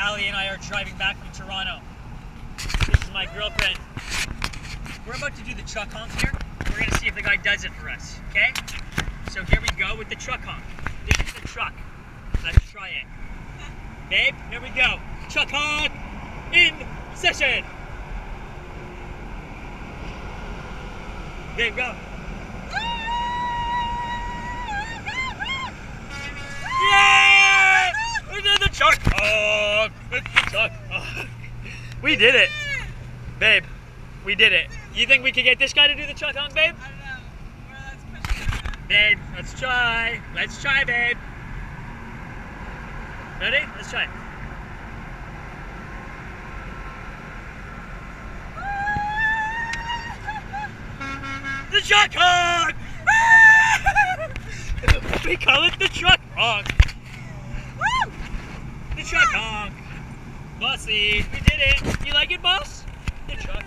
Allie and I are driving back from Toronto. This is my girlfriend. We're about to do the truck honk here. We're gonna see if the guy does it for us, okay? So here we go with the truck honk. This is the truck. Let's try it. Babe, here we go. Truck honk in session. Babe, go. Yeah! We did the truck honk. It's the truck honk. We did it. Babe, we did it. You think we could get this guy to do the truck honk, babe? I don't know. Well, let's push it. Babe, let's try. Let's try, babe. Ready? Let's try. The truck honk! We call it the truck honk. Woo! The truck honk. Bossy, we did it. You like it, boss? The truck.